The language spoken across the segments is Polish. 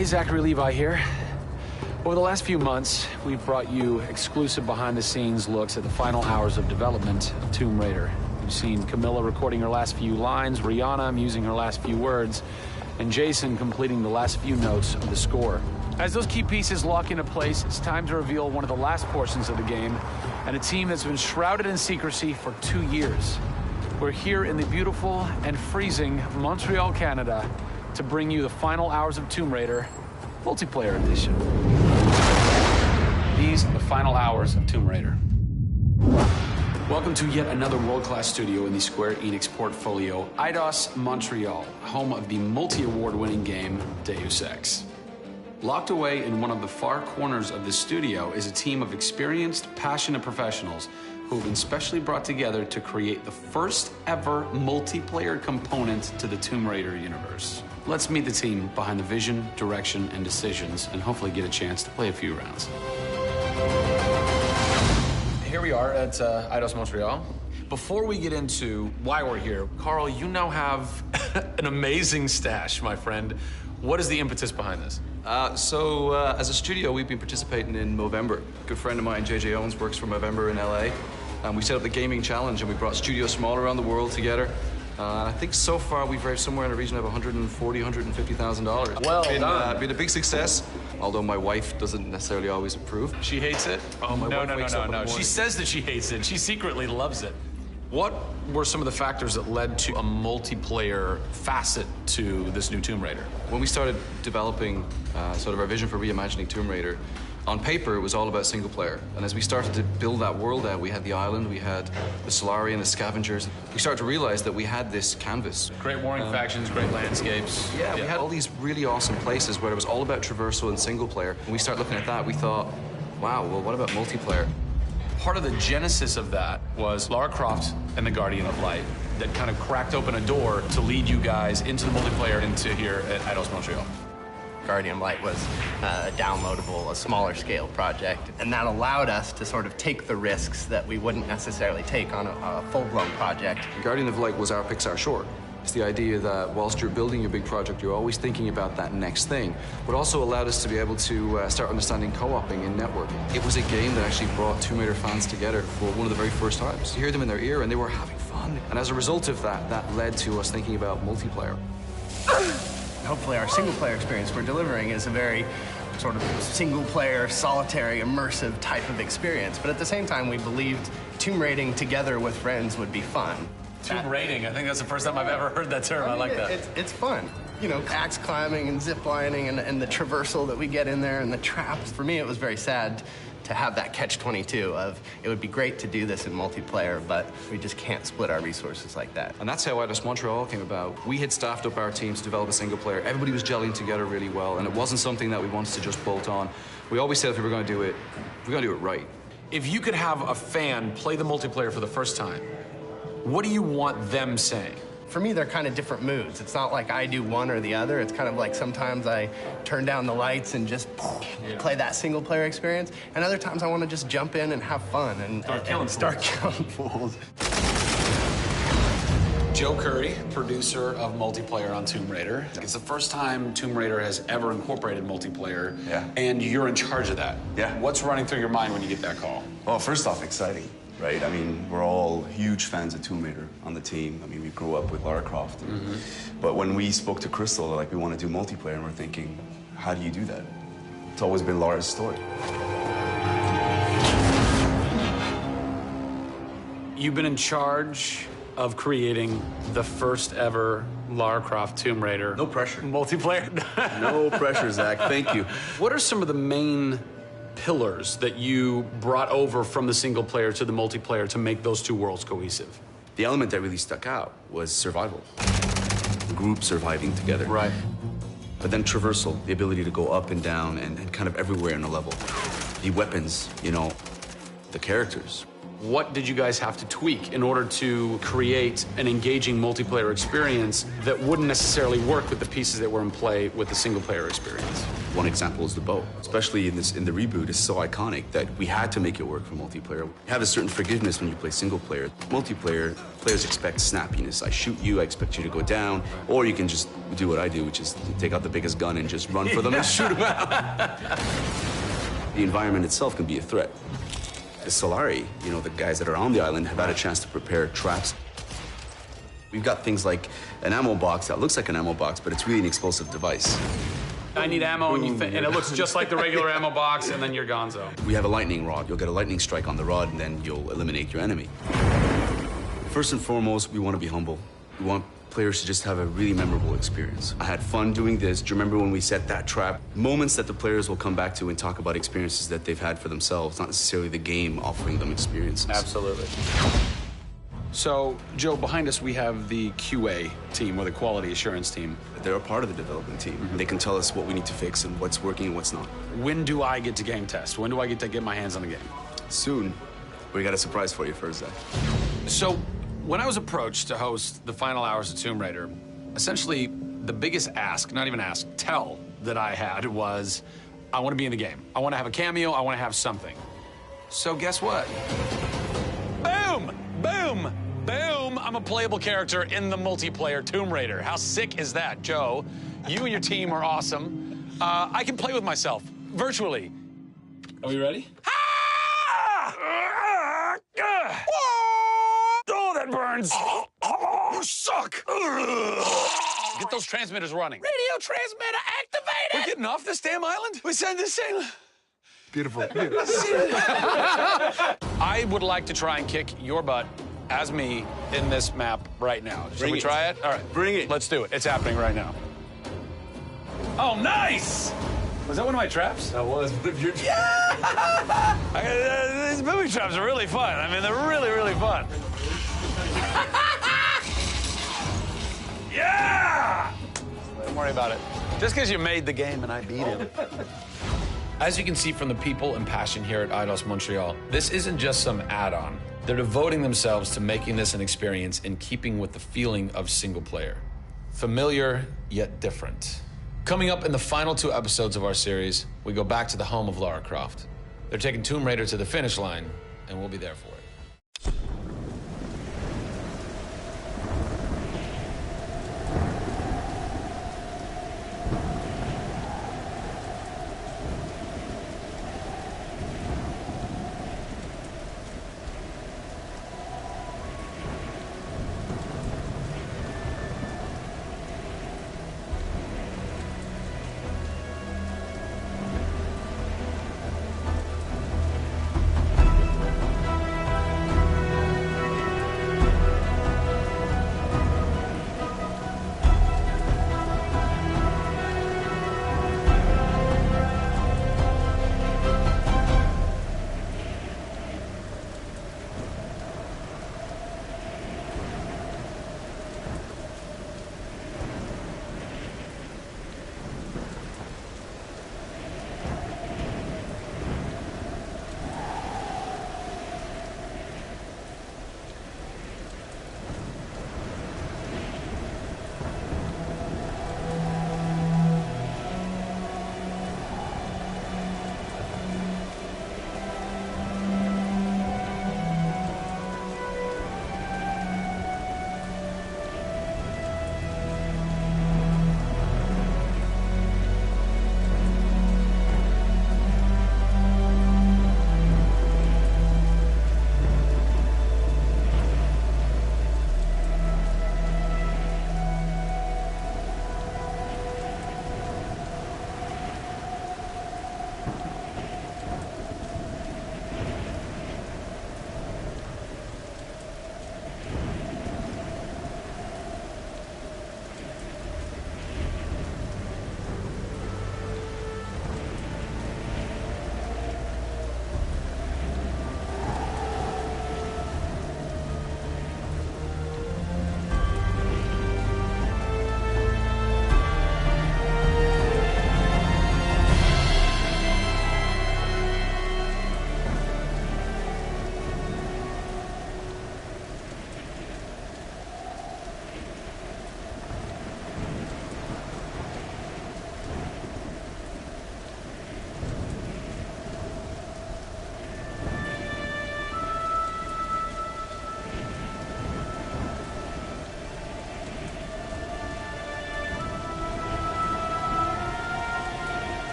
everybody, Zachary Levi here. Over the last few months, we've brought you exclusive behind-the-scenes looks at the final hours of development of Tomb Raider. You've seen Camilla recording her last few lines, Rihanna musing her last few words, and Jason completing the last few notes of the score. As those key pieces lock into place, it's time to reveal one of the last portions of the game, and a team that's been shrouded in secrecy for 2 years. We're here in the beautiful and freezing Montreal, Canada, to bring you the final hours of Tomb Raider multiplayer edition. These are the final hours of Tomb Raider. Welcome to yet another world-class studio in the Square Enix portfolio, Eidos Montreal, home of the multi-award-winning game Deus Ex. Locked away in one of the far corners of the studio is a team of experienced, passionate professionals who have been specially brought together to create the first ever multiplayer component to the Tomb Raider universe. Let's meet the team behind the vision, direction, and decisions, and hopefully get a chance to play a few rounds. Here we are at Eidos Montreal. Before we get into why we're here, Carl, you now have an amazing stash, my friend. What is the impetus behind this? As a studio, we've been participating in Movember. A good friend of mine, JJ Owens, works for Movember in LA. We set up the gaming challenge, and we brought studios from all around the world together. I think so far we've raised somewhere in the region of $140,000, $150,000. Well done. Been a big success, although my wife doesn't necessarily always approve. She hates it? Oh, my wife wakes up in the morning. She says that she hates it. She secretly loves it. What were some of the factors that led to a multiplayer facet to this new Tomb Raider? When we started developing sort of our vision for reimagining Tomb Raider, on paper, it was all about single player. And as we started to build that world out, we had the island, we had the Solari and the scavengers. We started to realize that we had this canvas. Great warring factions, great landscapes. Yeah, we had all these really awesome places where it was all about traversal and single player. When we started looking at that, we thought, wow, well, what about multiplayer? Part of the genesis of that was Lara Croft and the Guardian of Light that kind of cracked open a door to lead you guys into the multiplayer into here at Eidos Montreal. Guardian of Light was a downloadable, a smaller scale project, and that allowed us to sort of take the risks that we wouldn't necessarily take on a full-blown project. Guardian of Light was our Pixar short. It's the idea that whilst you're building your big project, you're always thinking about that next thing, but also allowed us to be able to start understanding co-oping and networking. It was a game that actually brought Tomb Raider fans together for one of the very first times. You hear them in their ear, and they were having fun. And as a result of that, that led to us thinking about multiplayer. Hopefully our single-player experience we're delivering is a very sort of single-player, solitary, immersive type of experience. But at the same time, we believed tomb raiding together with friends would be fun. Tomb raiding, I think that's the first time I've ever heard that term. I like that. It's fun. You know, axe climbing and zip lining and the traversal that we get in there and the traps. For me, it was very sad to have that catch-22 of, it would be great to do this in multiplayer, but we just can't split our resources like that. And that's how Eidos Montreal came about. We had staffed up our team to develop a single player. Everybody was gelling together really well, and it wasn't something that we wanted to just bolt on. We always said if we were going to do it, we're going to do it right. If you could have a fan play the multiplayer for the first time, what do you want them saying? For me, they're kind of different moods. It's not like I do one or the other. It's kind of like sometimes I turn down the lights and just play that single-player experience, and other times I want to just jump in and have fun and start killing fools. Joe Curry, producer of multiplayer on Tomb Raider. It's the first time Tomb Raider has ever incorporated multiplayer, and you're in charge of that. Yeah. What's running through your mind when you get that call? Well, first off, exciting, right? I mean, we're all huge fans of Tomb Raider on the team. I mean, we grew up with Lara Croft. But when we spoke to Crystal, like, we want to do multiplayer, and we're thinking, how do you do that? It's always been Lara's story. You've been in charge of creating the first ever Lara Croft Tomb Raider. No pressure. Multiplayer. No pressure, Zach. Thank you. What are some of the main pillars that you brought over from the single player to the multiplayer to make those two worlds cohesive? The element that really stuck out was survival. The group surviving together. Right. But then traversal, the ability to go up and down and kind of everywhere in a level. The weapons, you know, the characters. What did you guys have to tweak in order to create an engaging multiplayer experience that wouldn't necessarily work with the pieces that were in play with the single-player experience? One example is the bow, especially in the reboot. It's so iconic that we had to make it work for multiplayer. You have a certain forgiveness when you play single player. Multiplayer, players expect snappiness. I shoot you, I expect you to go down, or you can just do what I do, which is take out the biggest gun and just run for them and shoot them out. The environment itself can be a threat. The Solari, you know, the guys that are on the island have had a chance to prepare traps. We've got things like an ammo box that looks like an ammo box, but it's really an explosive device. I need ammo, and it looks just like the regular ammo box, and then you're gonzo. We have a lightning rod. You'll get a lightning strike on the rod, and then you'll eliminate your enemy. First and foremost, we want to be humble. We want players to just have a really memorable experience. I had fun doing this. Do you remember when we set that trap? Moments that the players will come back to and talk about experiences that they've had for themselves, not necessarily the game offering them experiences. Absolutely. So, Joe, behind us we have the QA team, or the quality assurance team. They're a part of the development team. They can tell us what we need to fix and what's working and what's not. When do I get to game test? When do I get to get my hands on the game? Soon. We got a surprise for you first, Zach. So, when I was approached to host the final hours of Tomb Raider, essentially the biggest ask, not even ask, tell that I had was, I want to be in the game. I want to have a cameo, I want to have something. So guess what? Boom! Boom! Boom! I'm a playable character in the multiplayer Tomb Raider. How sick is that, Joe? You and your team are awesome. I can play with myself, virtually. Are we ready? Oh, that burns. You suck. Get those transmitters running. Radio transmitter activated. We're getting off this damn island? We send this thing. Beautiful. I would like to try and kick your butt as me in this map right now. Should we try it? All right. Bring it. Let's do it. It's happening right now. Oh, nice! Was that one of my traps? That was one of your traps. Yeah! These booby traps are really fun. I mean, they're really, really fun. Yeah! Don't worry about it. Just because you made the game and I beat him. As you can see from the people and passion here at Eidos Montreal, this isn't just some add-on. They're devoting themselves to making this an experience in keeping with the feeling of single player. Familiar, yet different. Coming up in the final 2 episodes of our series, we go back to the home of Lara Croft. They're taking Tomb Raider to the finish line, and we'll be there for it.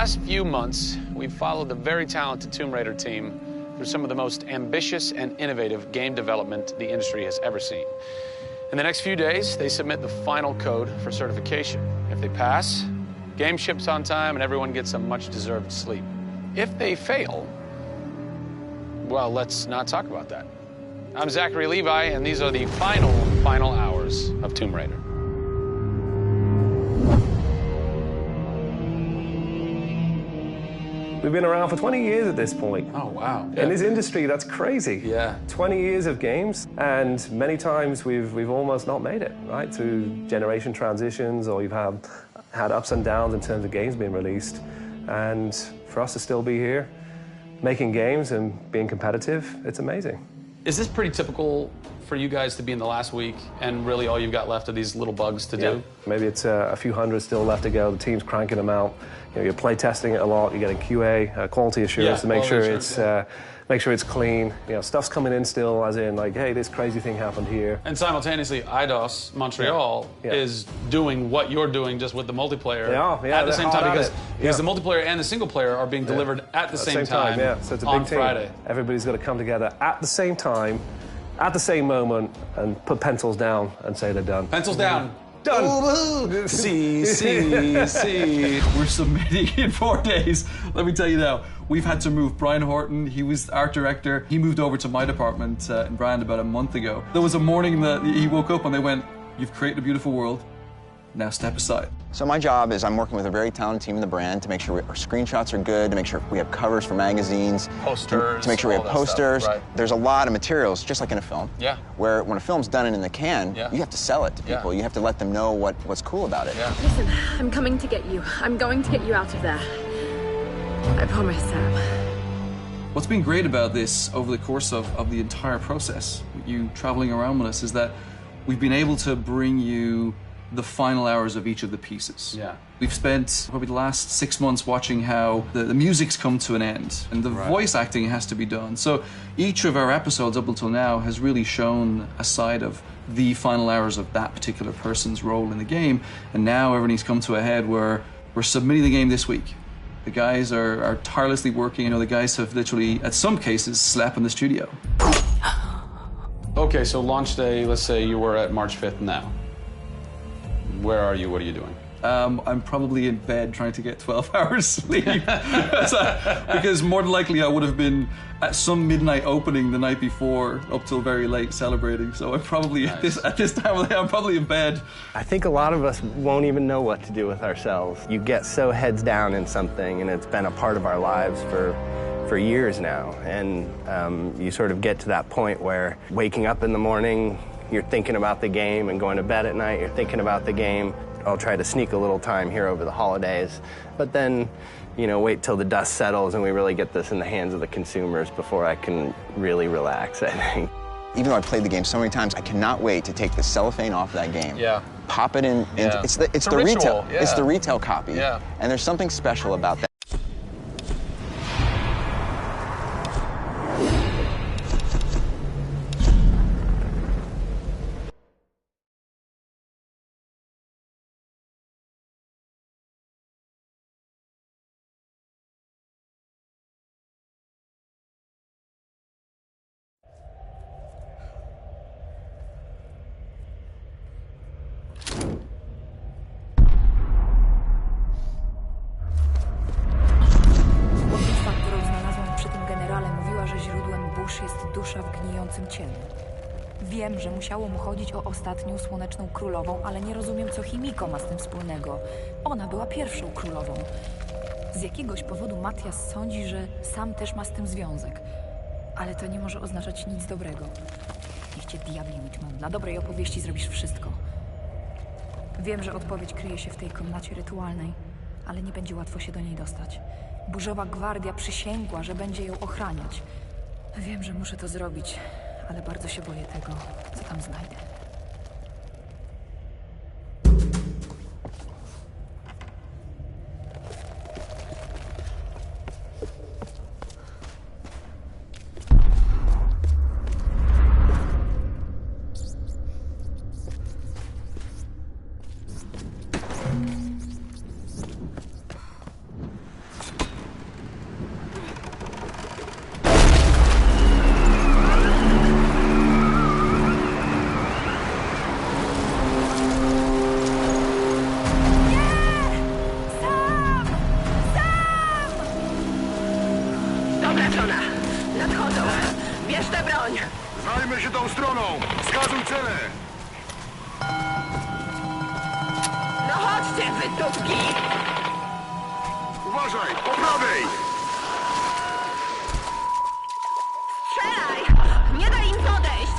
last few months, we've followed the very talented Tomb Raider team through some of the most ambitious and innovative game development the industry has ever seen. In the next few days, they submit the final code for certification. If they pass, game ships on time and everyone gets a much-deserved sleep. If they fail, well, let's not talk about that. I'm Zachary Levi, and these are the final hours of Tomb Raider. We've been around for 20 years at this point. Oh, wow. In this industry, that's crazy. Yeah. 20 years of games, and many times we've almost not made it, right? Through generation transitions, or you've had ups and downs in terms of games being released. And for us to still be here, making games and being competitive, it's amazing. Is this pretty typical for you guys to be in the last week and really all you've got left are these little bugs to do? Maybe it's a few hundred still left to go. The team's cranking them out. You know, you're play testing it a lot. You're getting QA, quality assurance, to make sure it's clean. You know, stuff's coming in still, as in like, hey, this crazy thing happened here. And simultaneously, IDOS Montreal is doing what you're doing, just with the multiplayer at the same time, because the multiplayer and the single player are being delivered at the same time. So it's a big on team. Friday. Everybody's got to come together at the same time, at the same moment, and put pencils down and say they're done. Pencils down. Done. See. We're submitting in 4 days. Let me tell you now, we've had to move. Brian Horton, he was art director. He moved over to my department in Brand about a month ago. There was a morning that he woke up and they went, "You've created a beautiful world. Now step aside." So my job is I'm working with a very talented team in the brand to make sure our screenshots are good, to make sure we have covers for magazines, posters, to make sure we have posters. Right. There's a lot of materials, just like in a film. Yeah. Where when a film's done and in the can, you have to sell it to people. You have to let them know what's cool about it. Yeah. Listen, I'm coming to get you. I'm going to get you out of there. I promise, Sam. What's been great about this over the course of the entire process, with you traveling around with us, is that we've been able to bring you the final hours of each of the pieces. Yeah. We've spent probably the last 6 months watching how the music's come to an end and the voice acting has to be done. So each of our episodes up until now has really shown a side of the final hours of that particular person's role in the game. And now everything's come to a head where we're submitting the game this week. The guys are tirelessly working. You know, the guys have literally, at some cases, slept in the studio. Okay, so launch day, let's say you were at March 5th now. Where are you? What are you doing? I'm probably in bed trying to get 12 hours sleep. Because more than likely I would have been at some midnight opening the night before up till very late celebrating. So I'm probably at this time of the day, I'm probably in bed. I think a lot of us won't even know what to do with ourselves. You get so heads down in something, and it's been a part of our lives for years now. And you sort of get to that point where waking up in the morning, you're thinking about the game, and going to bed at night, you're thinking about the game. I'll try to sneak a little time here over the holidays, but then, you know, wait till the dust settles and we really get this in the hands of the consumers before I can really relax, I think. Even though I've played the game so many times, I cannot wait to take the cellophane off that game. Yeah. Pop it in. Yeah. It's the ritual. retail. Yeah. It's the retail copy. Yeah. And there's something special about that. Jest dusza w gnijącym ciele. Wiem, że musiało mu chodzić o ostatnią słoneczną królową, ale nie rozumiem, co Himiko ma z tym wspólnego. Ona była pierwszą królową. Z jakiegoś powodu Matias sądzi, że sam też ma z tym związek. Ale to nie może oznaczać nic dobrego. Niech cię diabli Whitman. Dla dobrej opowieści zrobisz wszystko. Wiem, że odpowiedź kryje się w tej komnacie rytualnej, ale nie będzie łatwo się do niej dostać. Burzowa Gwardia przysięgła, że będzie ją ochraniać. Wiem, że muszę to zrobić, ale bardzo się boję tego, co tam znajdę. Wskazuj cele! No chodźcie, wydupki! Uważaj, po prawej! Strzelaj! Nie daj im podejść!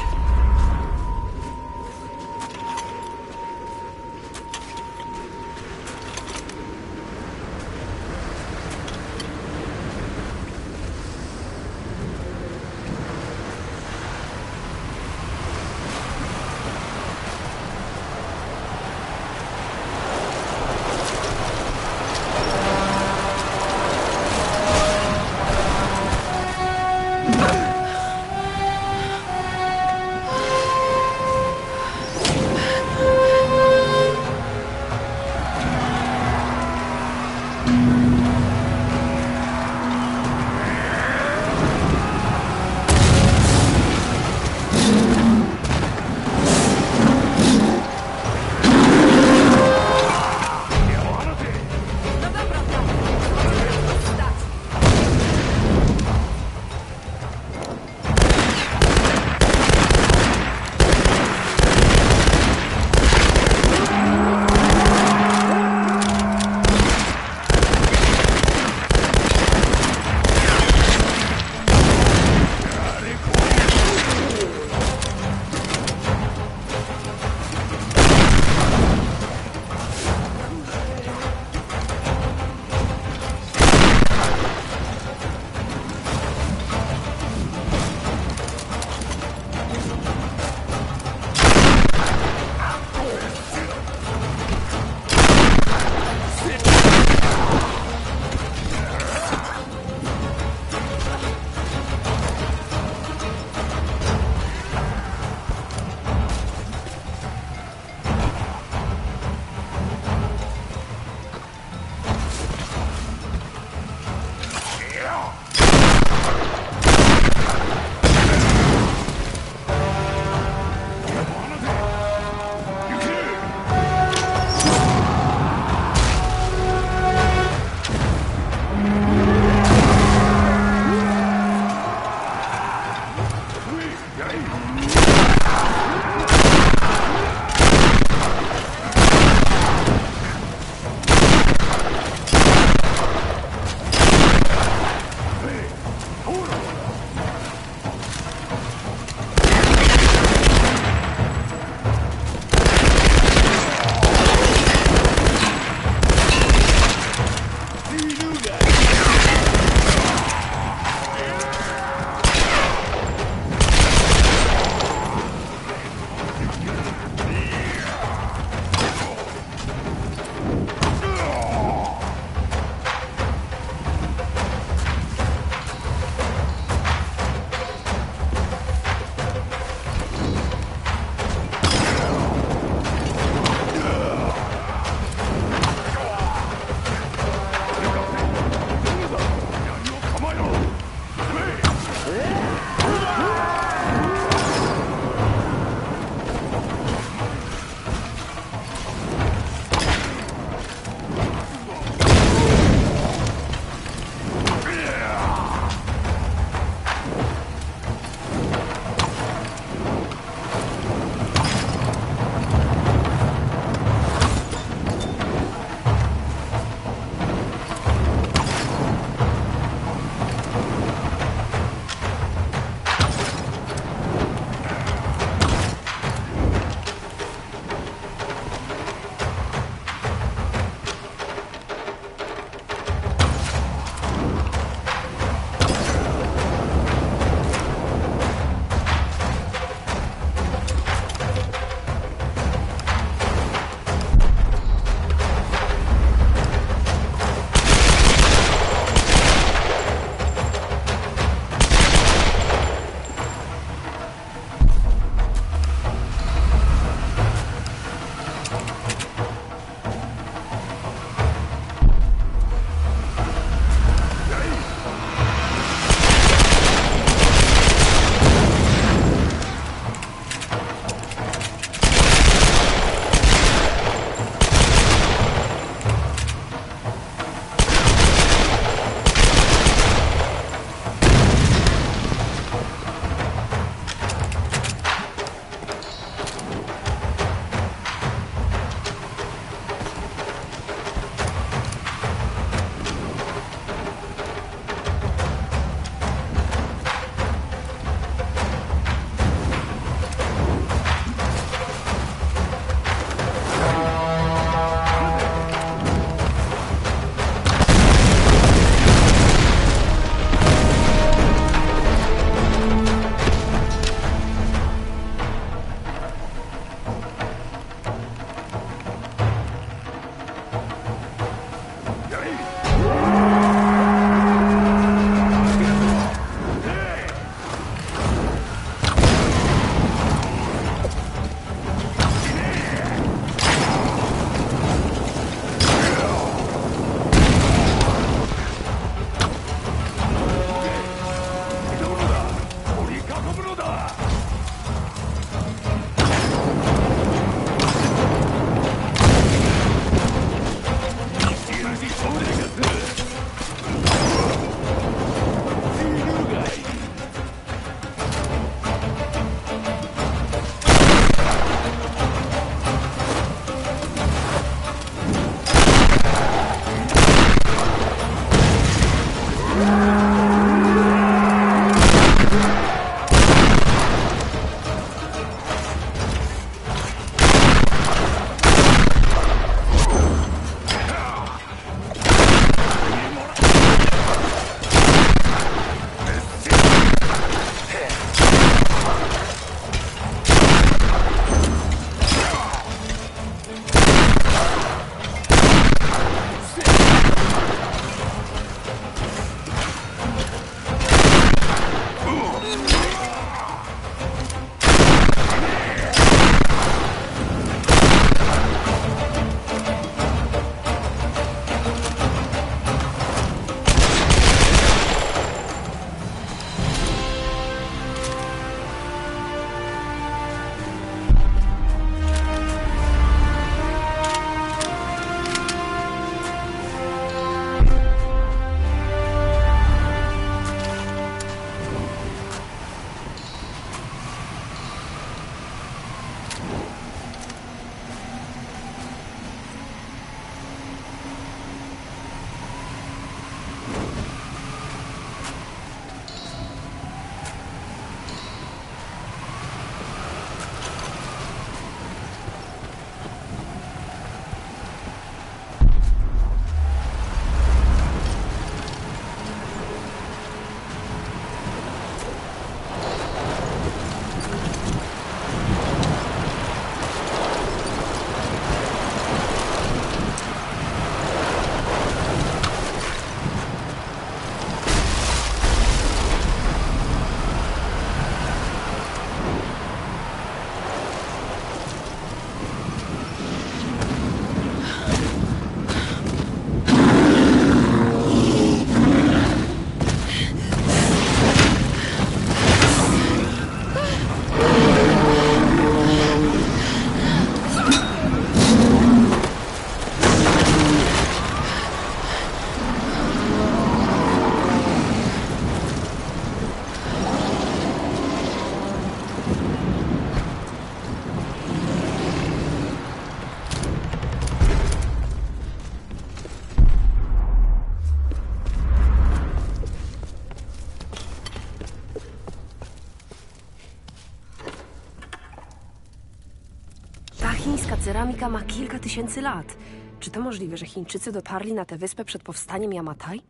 chińska ceramika ma kilka tysięcy lat. Czy to możliwe, że Chińczycy dotarli na tę wyspę przed powstaniem Yamatai?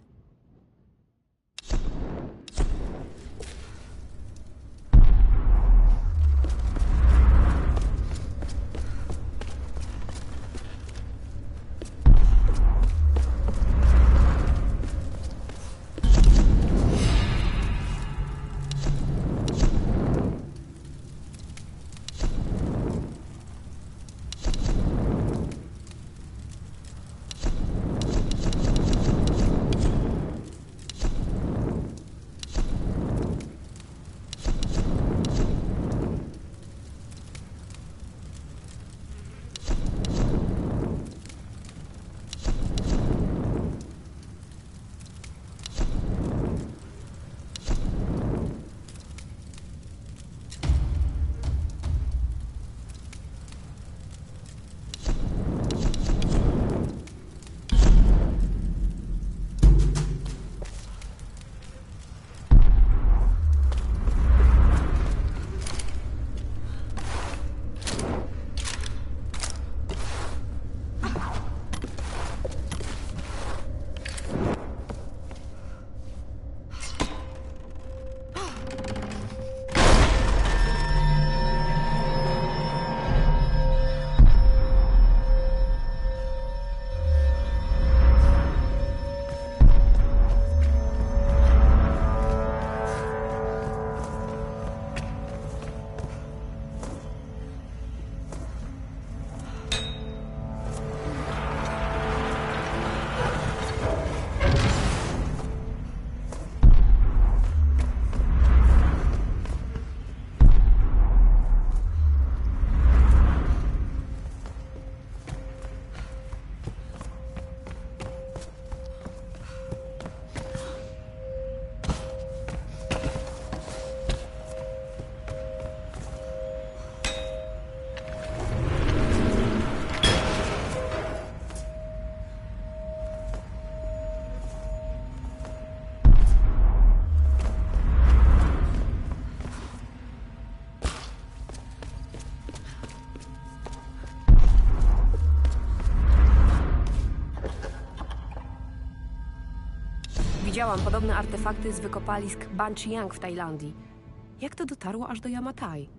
Widziałam podobne artefakty z wykopalisk Banchiang w Tajlandii. Jak to dotarło aż do Yamatai?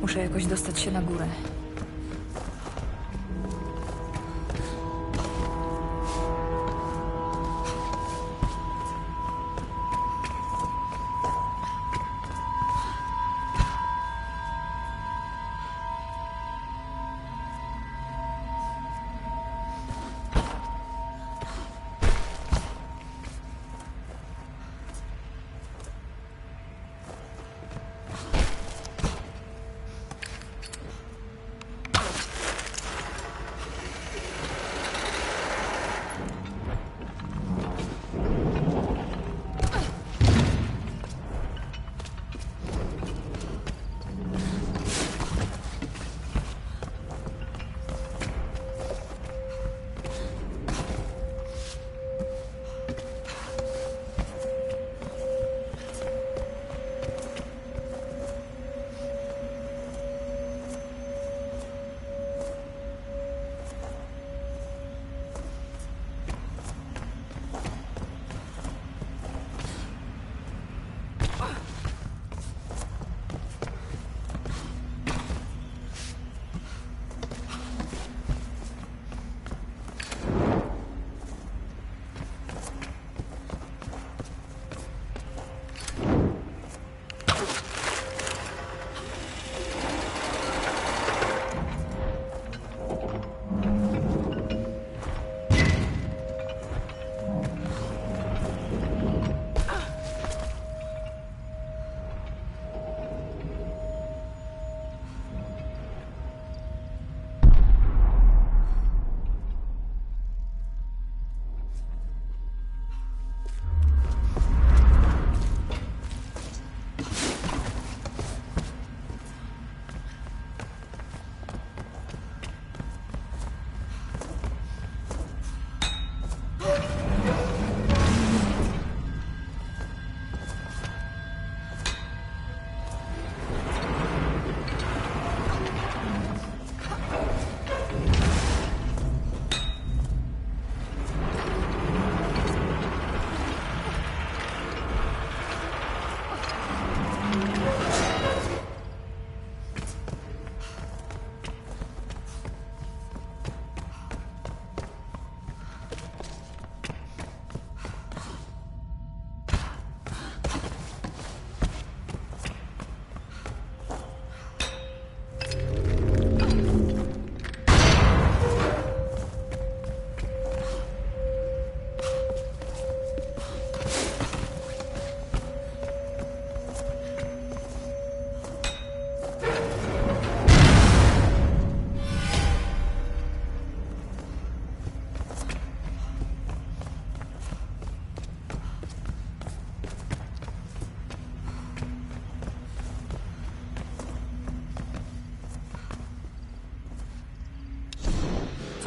Muszę jakoś dostać się na górę.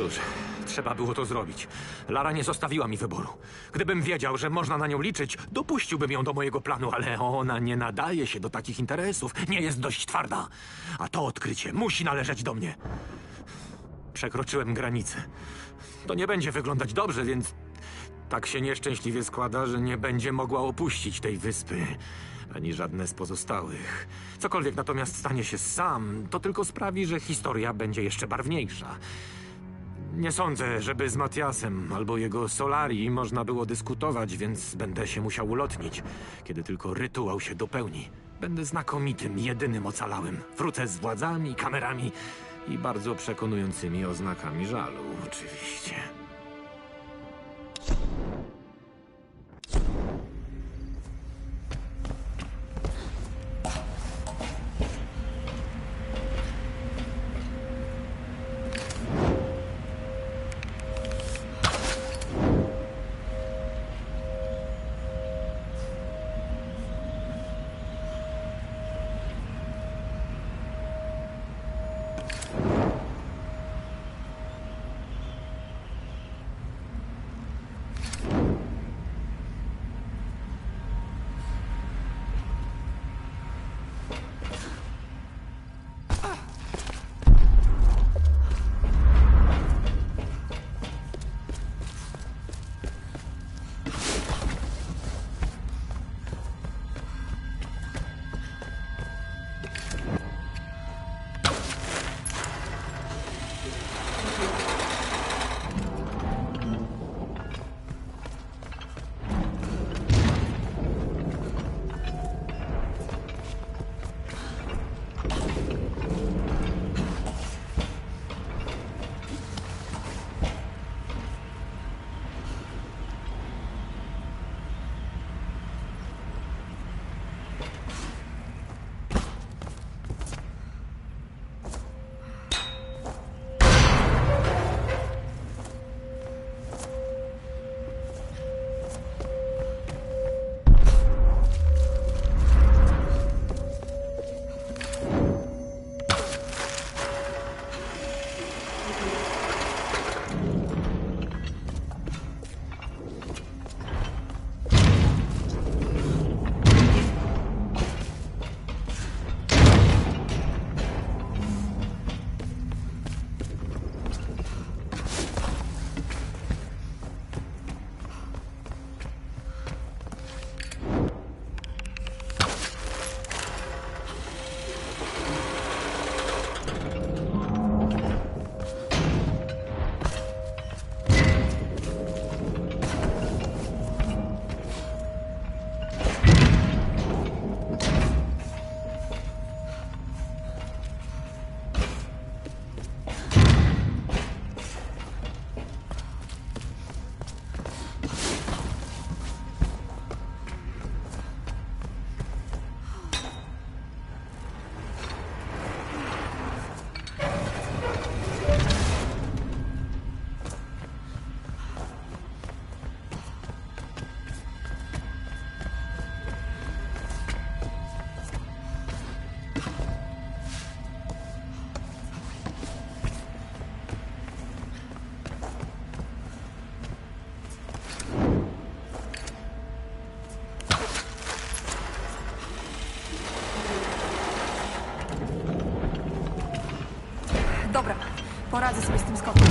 Cóż, trzeba było to zrobić. Lara nie zostawiła mi wyboru. Gdybym wiedział, że można na nią liczyć, dopuściłbym ją do mojego planu, ale ona nie nadaje się do takich interesów. Nie jest dość twarda. A to odkrycie musi należeć do mnie. Przekroczyłem granicę. To nie będzie wyglądać dobrze, więc tak się nieszczęśliwie składa, że nie będzie mogła opuścić tej wyspy. Ani żadne z pozostałych. Cokolwiek natomiast stanie się sam, to tylko sprawi, że historia będzie jeszcze barwniejsza. Nie sądzę, żeby z Matiasem albo jego Solari można było dyskutować, więc będę się musiał ulotnić, kiedy tylko rytuał się dopełni. Będę znakomitym, jedynym ocalałym. Wrócę z władzami, kamerami i bardzo przekonującymi oznakami żalu, oczywiście. Dobra, poradzę sobie z tym skokiem.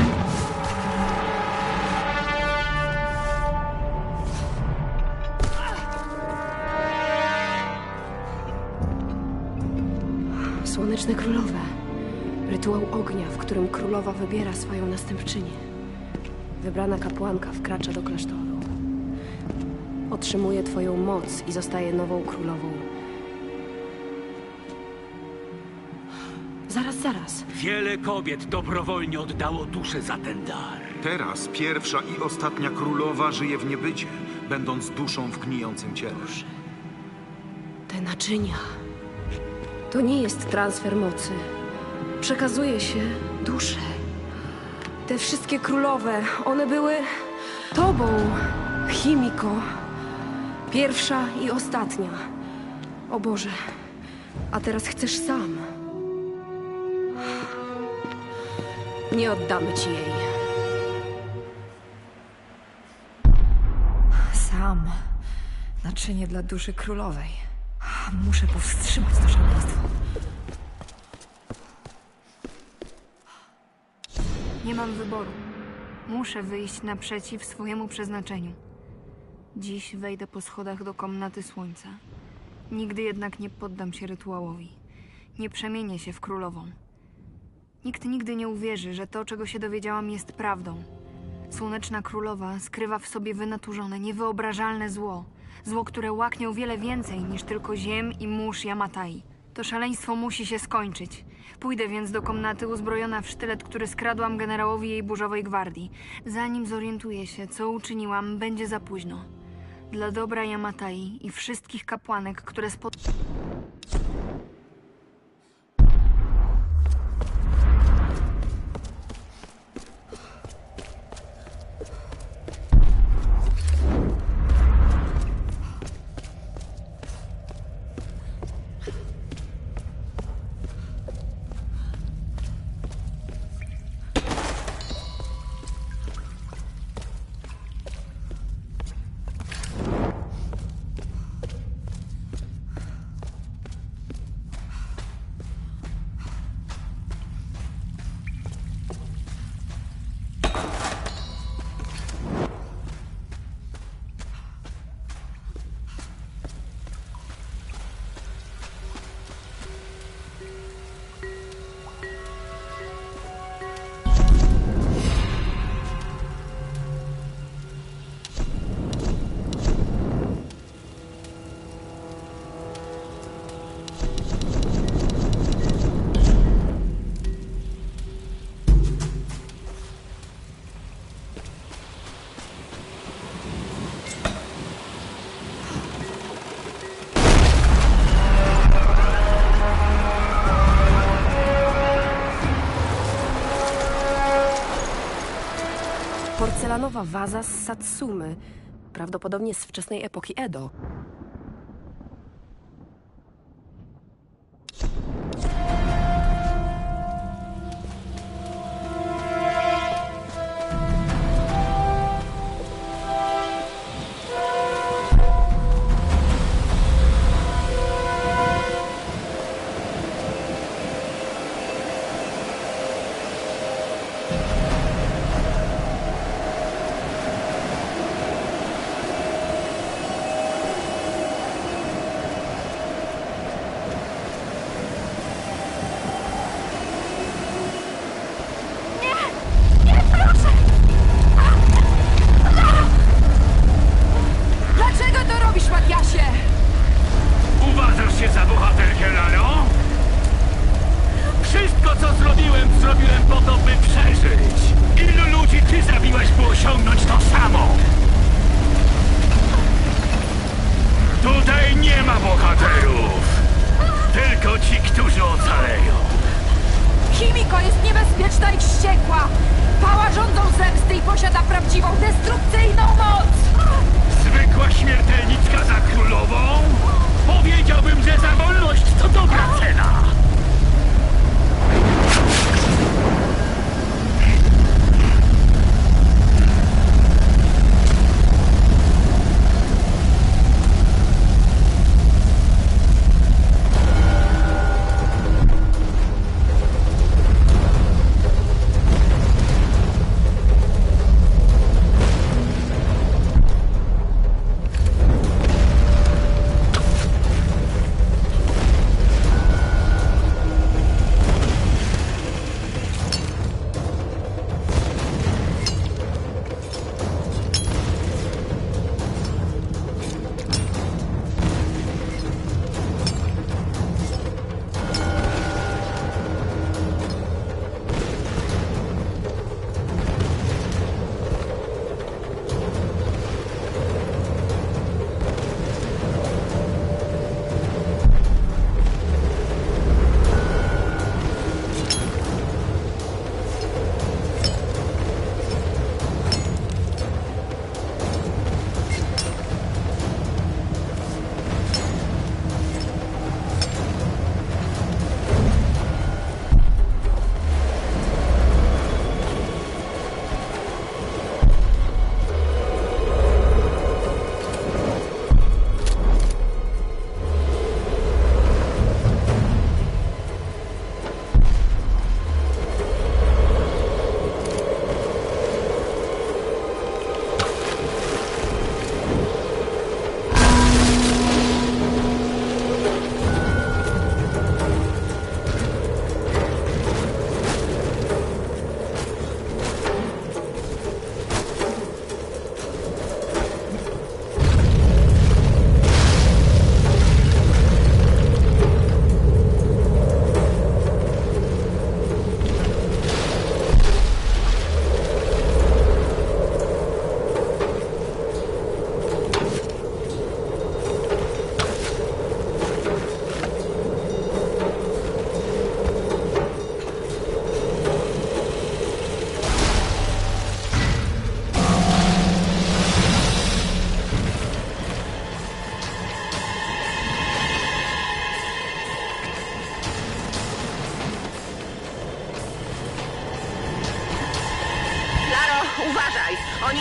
Słoneczne Królowe. Rytuał ognia, w którym królowa wybiera swoją następczynię. Wybrana kapłanka wkracza do klasztoru. Otrzymuje twoją moc i zostaje nową królową. Zaraz. Wiele kobiet dobrowolnie oddało duszę za ten dar. Teraz pierwsza i ostatnia królowa żyje w niebycie, będąc duszą w gnijącym ciele. Te naczynia. To nie jest transfer mocy. Przekazuje się duszę. Te wszystkie królowe, one były tobą, Chimiko. Pierwsza i ostatnia. O Boże, a teraz chcesz sam. Nie oddamy ci jej. Mam naczynie dla duszy królowej. Muszę powstrzymać to szaleństwo. Nie mam wyboru. Muszę wyjść naprzeciw swojemu przeznaczeniu. Dziś wejdę po schodach do komnaty słońca. Nigdy jednak nie poddam się rytuałowi. Nie przemienię się w królową. Nikt nigdy nie uwierzy, że to, czego się dowiedziałam, jest prawdą. Słoneczna królowa skrywa w sobie wynaturzone, niewyobrażalne zło. Zło, które łaknie o wiele więcej niż tylko ziem i mórz Yamatai. To szaleństwo musi się skończyć. Pójdę więc do komnaty uzbrojona w sztylet, który skradłam generałowi jej burzowej gwardii. Zanim zorientuję się, co uczyniłam, będzie za późno. Dla dobra Yamatai i wszystkich kapłanek, które porcelanowa waza z Satsumy, prawdopodobnie z wczesnej epoki Edo. Uważasz się za bohaterkę, Laro? Wszystko, co zrobiłem po to, by przeżyć. Ilu ludzi ty zabiłaś, by osiągnąć to samo? Tutaj nie ma bohaterów. Tylko ci, którzy ocaleją. Himiko jest niebezpieczna i wściekła. Pała rządzą zemsty i posiada prawdziwą, destrukcyjną moc. Zwykła śmiertelnicka za królową? Powiedziałbym, że za wolność to dobra cena.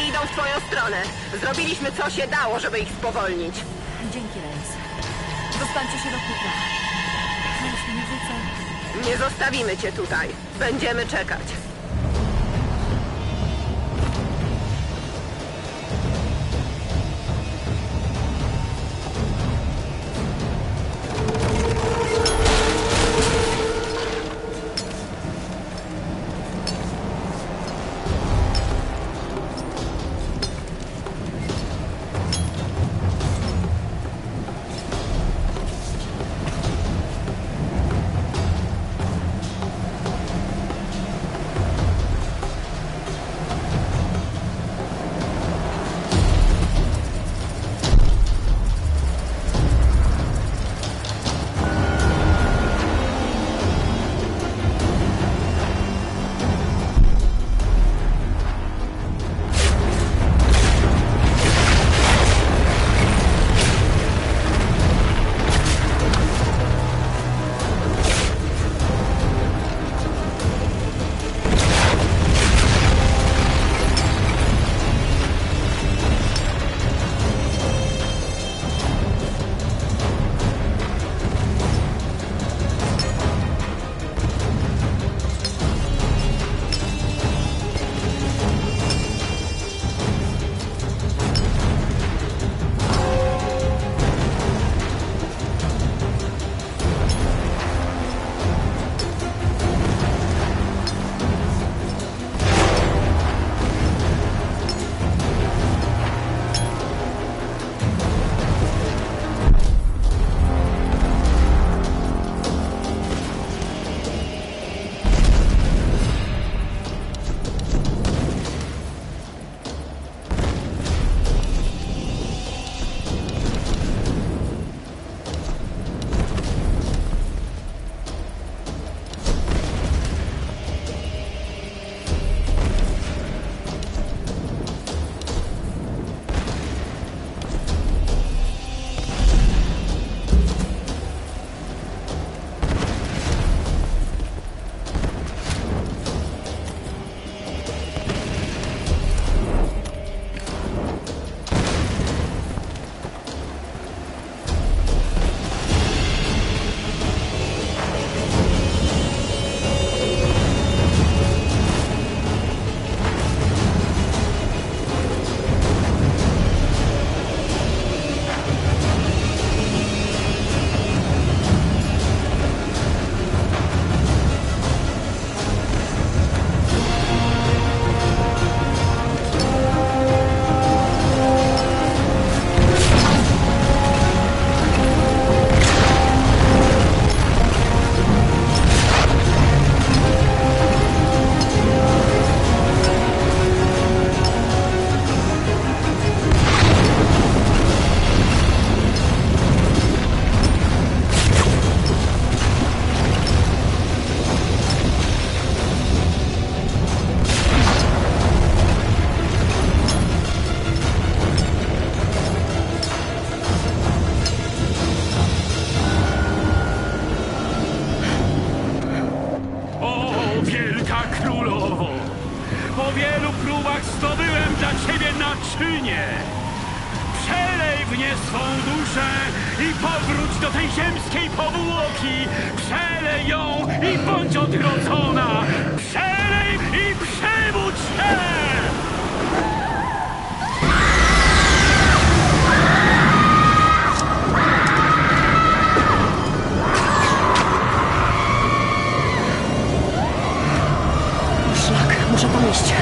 nie idą w twoją stronę. Zrobiliśmy co się dało, żeby ich spowolnić. Dzięki, Reis. Zostańcie się do kupla. Jeśli nie wrócę... Nie zostawimy cię tutaj. Będziemy czekać. naczynie. Przelej w nie swą duszę i powróć do tej ziemskiej powłoki. Przelej ją i bądź odrodzona. Przelej i przebudź się! Szlak, muszę tam iść.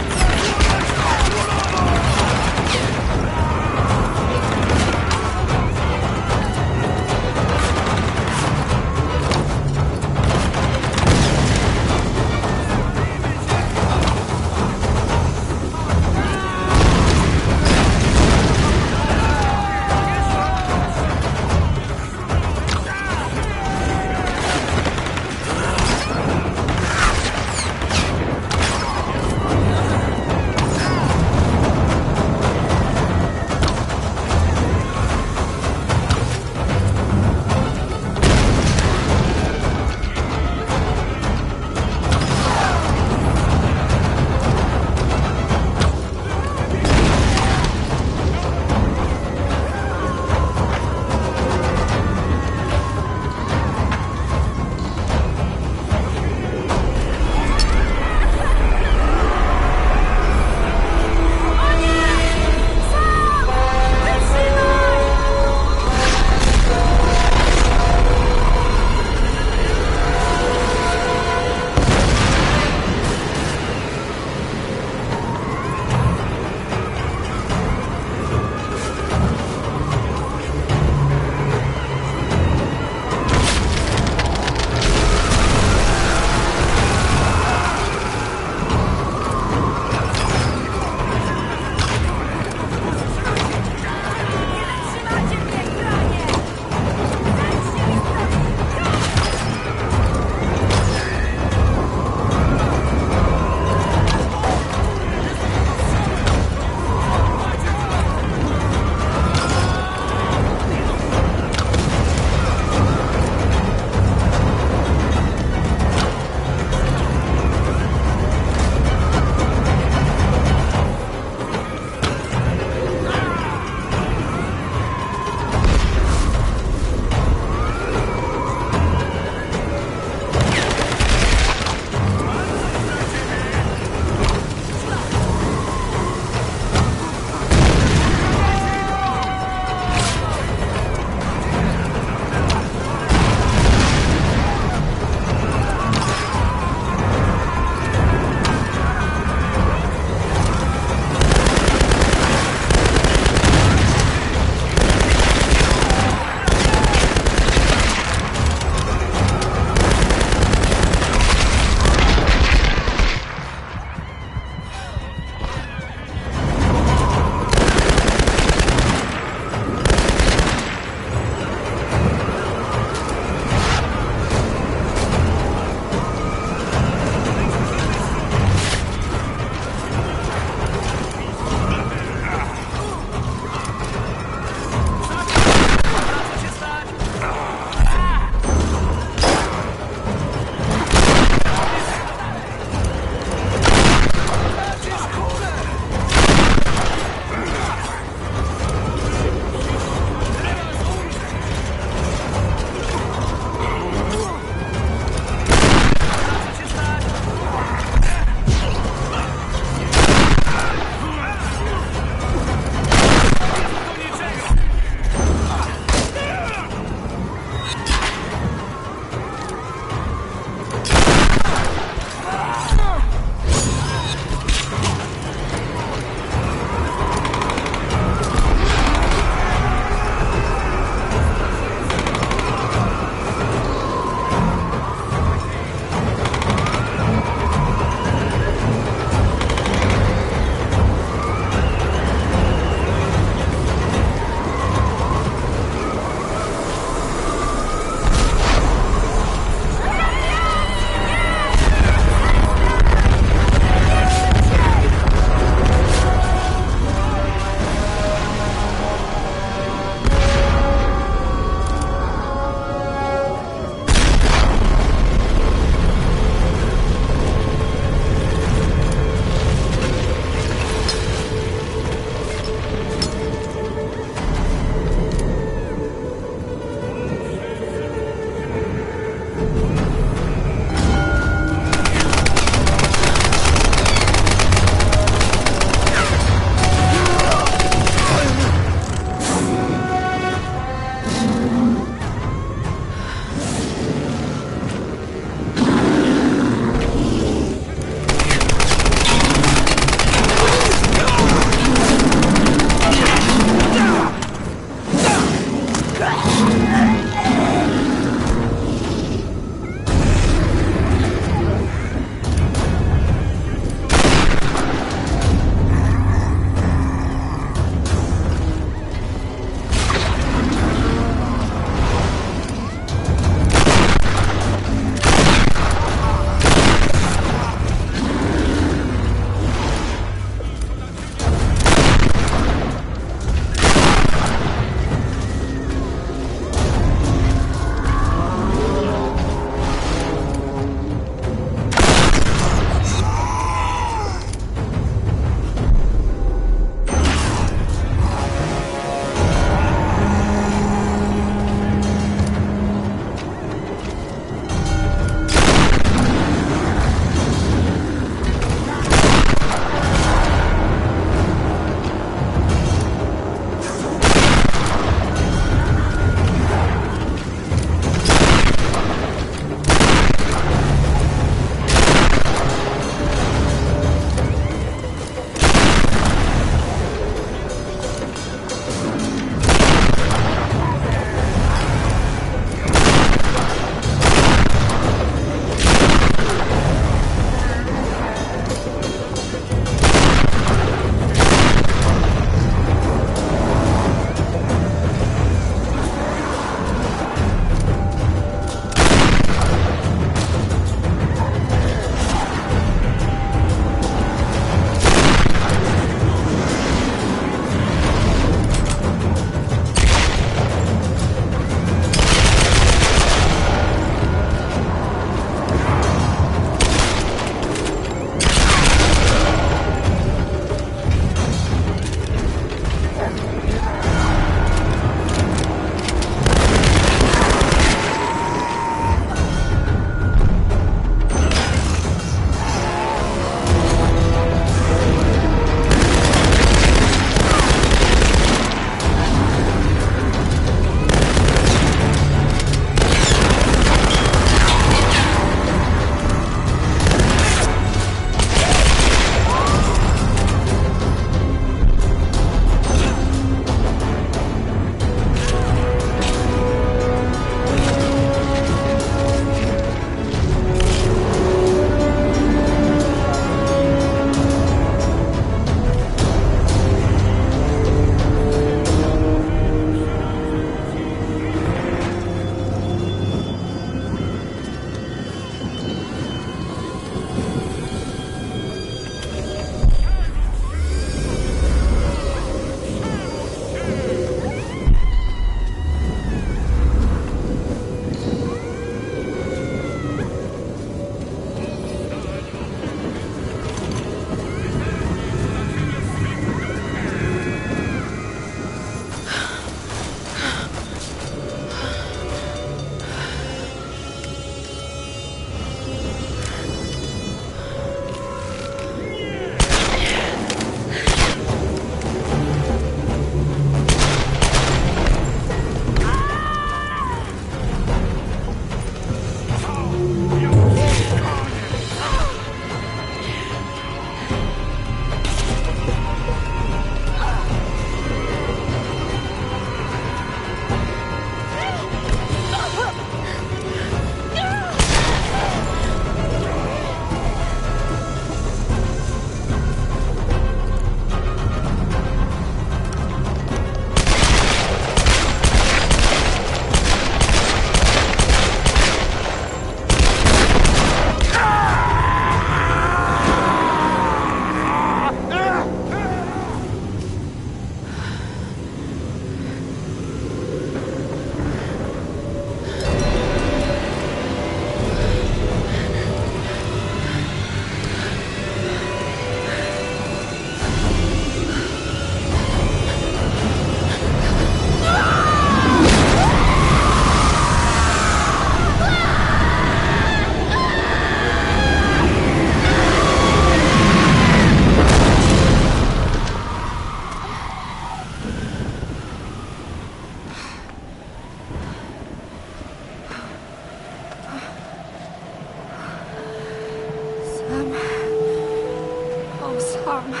Przeżyłam.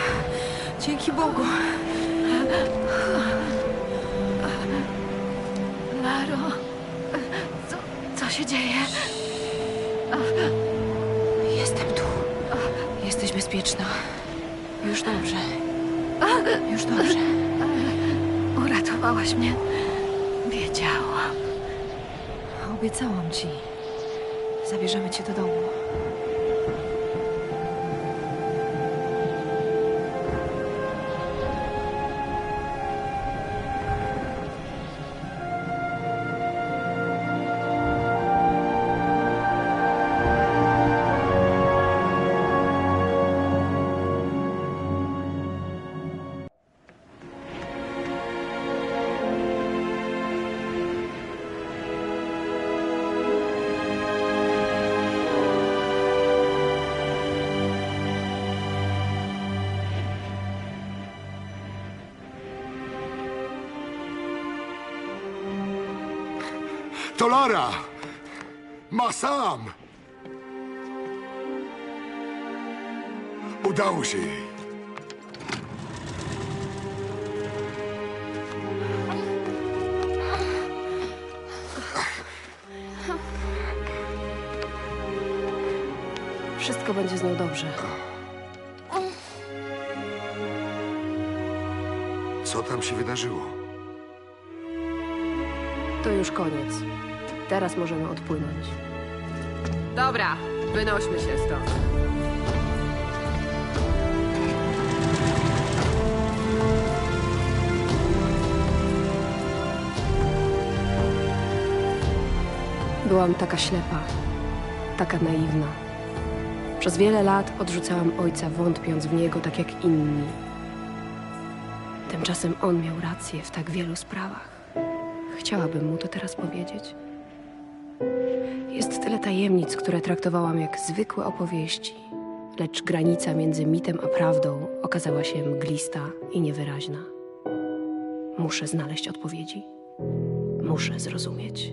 Dzięki Bogu. Laro, Co się dzieje? jestem tu. Jesteś bezpieczna. Już dobrze. Już dobrze. Uratowałaś mnie. Wiedziałam. Obiecałam ci. Zabierzemy cię do domu. To Lara! Ma sam! Udało się jej. Wszystko będzie z nią dobrze. Co tam się wydarzyło? To już koniec. Teraz możemy odpłynąć. Dobra, wynośmy się stąd. Byłam taka ślepa, taka naiwna. Przez wiele lat odrzucałam ojca, wątpiąc w niego tak jak inni. Tymczasem on miał rację w tak wielu sprawach. Chciałabym mu to teraz powiedzieć. Jest tyle tajemnic, które traktowałam jak zwykłe opowieści, lecz granica między mitem a prawdą okazała się mglista i niewyraźna. Muszę znaleźć odpowiedzi. Muszę zrozumieć.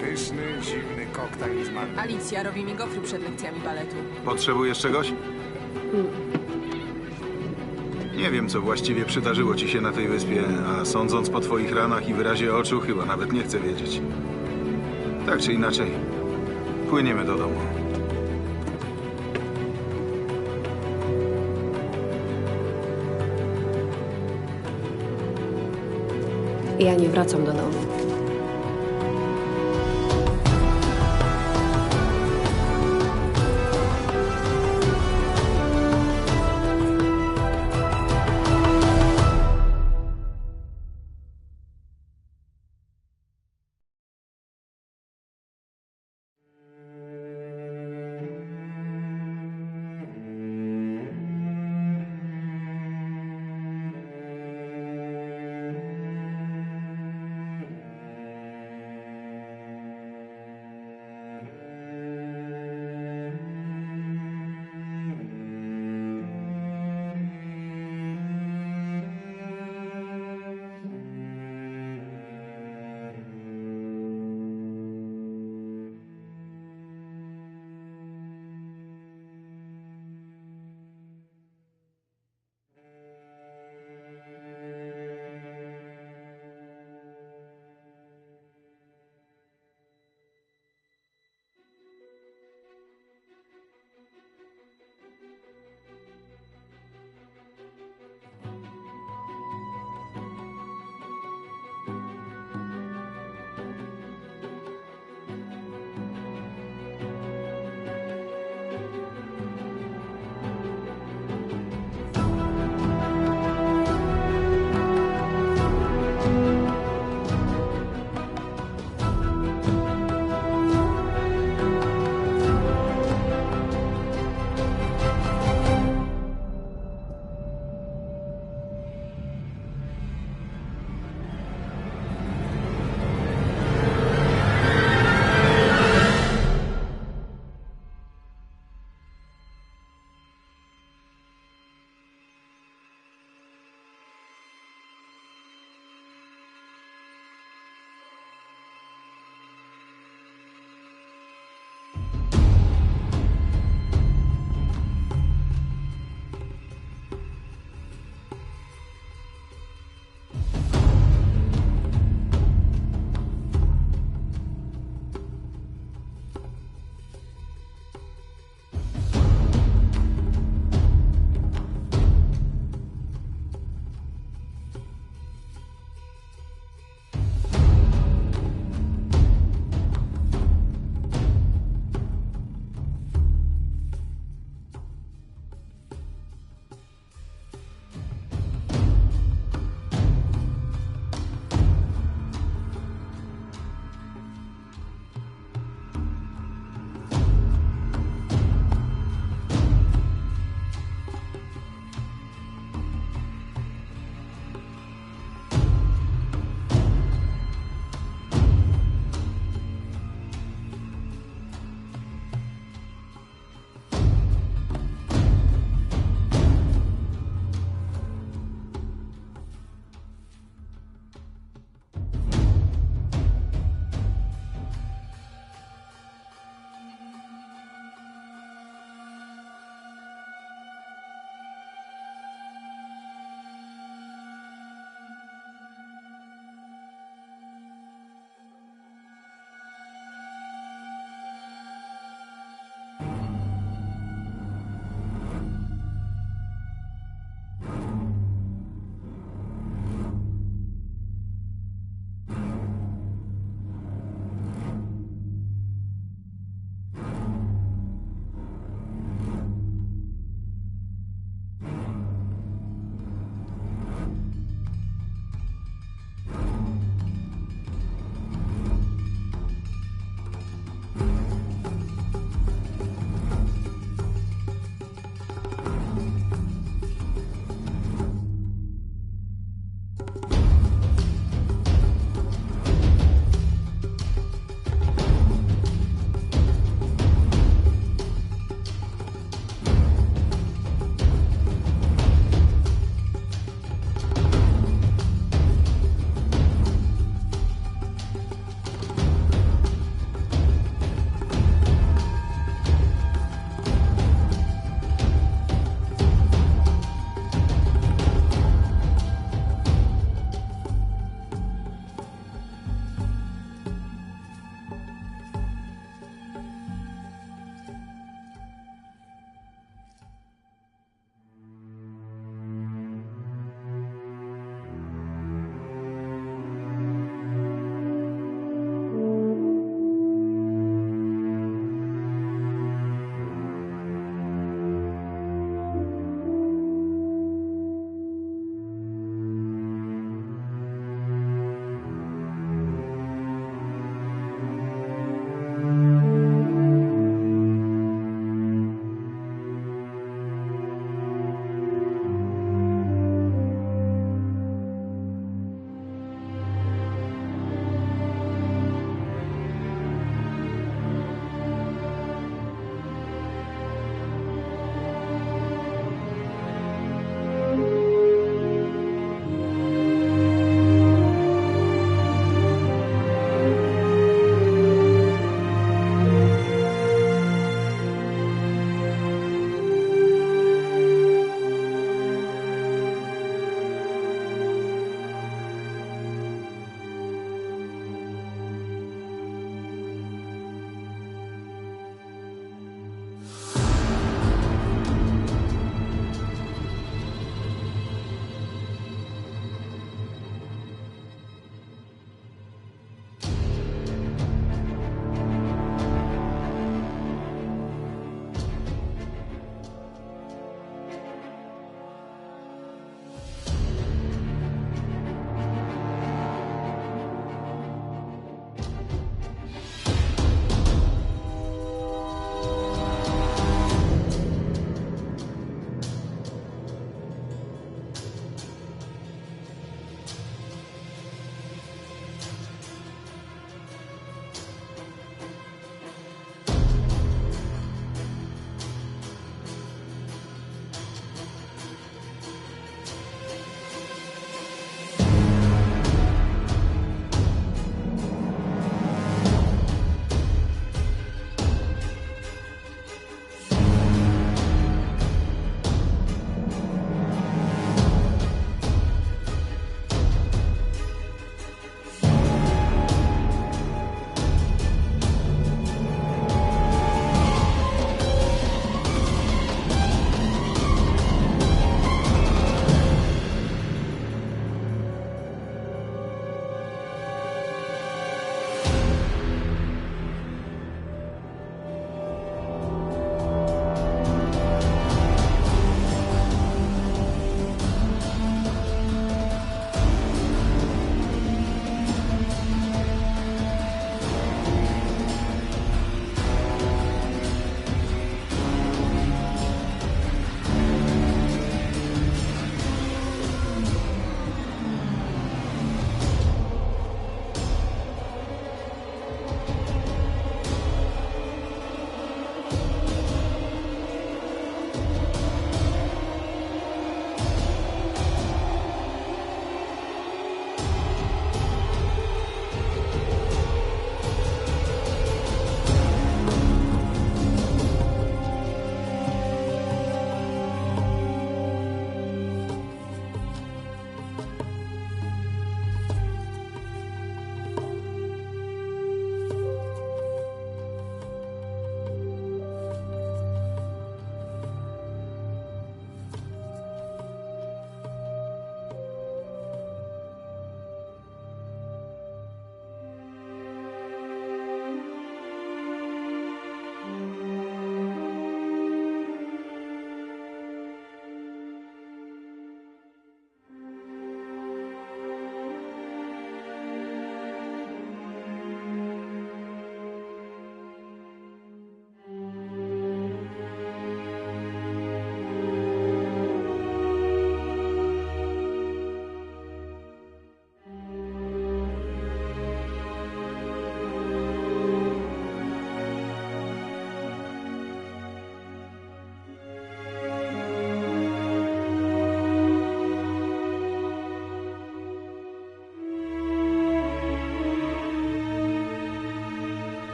Pyszny, zimny koktajl z mango. Alicja robi mi gofry przed lekcjami baletu. Potrzebujesz czegoś? Nie wiem, co właściwie przydarzyło ci się na tej wyspie, a sądząc po twoich ranach i wyrazie oczu, chyba nawet nie chcę wiedzieć. Tak czy inaczej, płyniemy do domu. Ja nie wracam do domu.